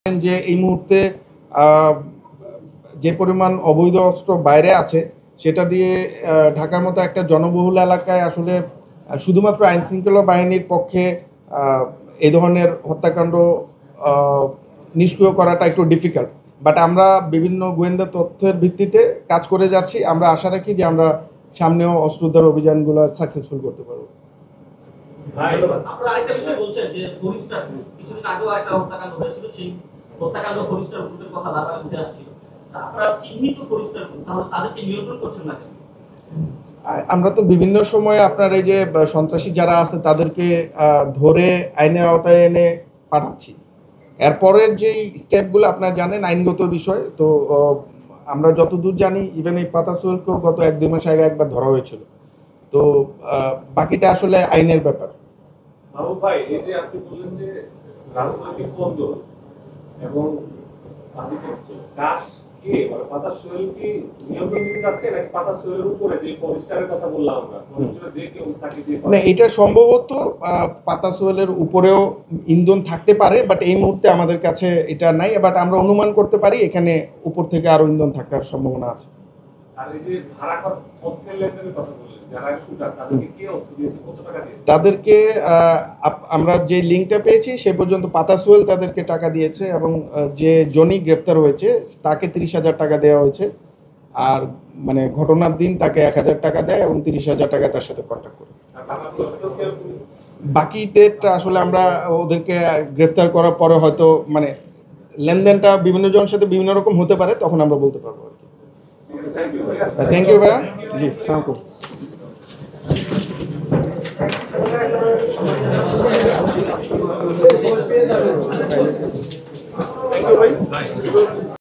যে এই মুহূর্তে যে পরিমাণ অবৈধ অস্ত্র বাইরে আছে সেটা দিয়ে ঢাকার মতো একটা জনবহুল এলাকায় আসলে শুধুমাত্র আইন শৃঙ্খলা বাহিনীর পক্ষে এই ধরনের হত্যাকাণ্ড নিষ্ক্রিয় করাটা একটু ডিফিকাল্ট, বাট আমরা বিভিন্ন গোয়েন্দা তথ্যের ভিত্তিতে কাজ করে যাচ্ছি। আমরা আশা রাখি যে আমরা সামনেও অস্ত্র উদ্ধার অভিযানগুলো সাকসেসফুল করতে পারবো। আপনারা আরেকটা বিষয় বলছেন যে ফরিস্টার কিছুদিন আগেও একটা হত্যাকাণ্ড হয়েছিল, সেই হত্যাকাণ্ড ফরিস্টার গ্রুপের কথা বারবার উঠে আসছিল। আপনারা চিহ্নিত ফরিস্টার গ্রুপ, তাহলে তাদেরকে নিয়ন্ত্রণ করছেন না কেন? আমরা তো বিভিন্ন সময়ে আপনার এই যে সন্ত্রাসী যারা আছে তাদেরকে ধরে আইনের আওতায় এনে পাঠাচ্ছি। এরপরের যেই স্টেপগুলো আপনারা জানেন আইনগত বিষয়, তো আমরা যতদূর জানি ইভেন এই পাতা সোহেলকেও গত 1-2 মাস আগে একবার ধরা হয়েছিল। তো বাকিটা আসলে আইনের ব্যাপার। মাহবুব ভাই, এই যে আপনি বললেন যে রাজনৈতিক কন্দল এবং কাশকে মানে পাতা সোহেল কি নিয়ন্ত্রণ দিতে যাচ্ছে নাকি পাতা সোহেলের উপরে যে ফরিস্টারের কথা বললাম আমরা, ফরিস্টারের যে কেউ তাকে দিয়ে মানে এটা সম্ভবত পাতা সোহেলের উপরেও ইন্ধন থাকতে পারে, বাট এই মুহূর্তে আমাদের কাছে এটা নাই। বাট আমরা অনুমান করতে পারি এখানে উপর থেকে আরো ইন্ধন থাকার সম্ভাবনা আছে। আর এই যে ভাড়া অর্থের লেনদেনের কথা বললেন, যারা শুটার তাদেরকে কে অর্থ দিয়েছে, কত টাকা দিয়েছে? তাদেরকে আমরা যে লিঙ্কটা পেয়েছি সে পর্যন্ত পাতা সোহেল তাদেরকে টাকা দিয়েছে এবং যে জনি গ্রেফতার হয়েছে তাকে 30,000 টাকা দেওয়া হয়েছে। আর মানে ঘটনার দিন তাকে 1,000 টাকা দেয় এবং 30,000 টাকা তার সাথে কন্ট্যাক্ট করে। বাকিদেরটা আসলে আমরা ওদেরকে গ্রেফতার করার পরে হয়তো মানে লেনদেনটা বিভিন্ন জনের সাথে বিভিন্ন রকম হতে পারে, তখন আমরা বলতে পারবো আর কি। থ্যাংক ইউ ভাইয়া। জি সালাম। Thank you, bhai.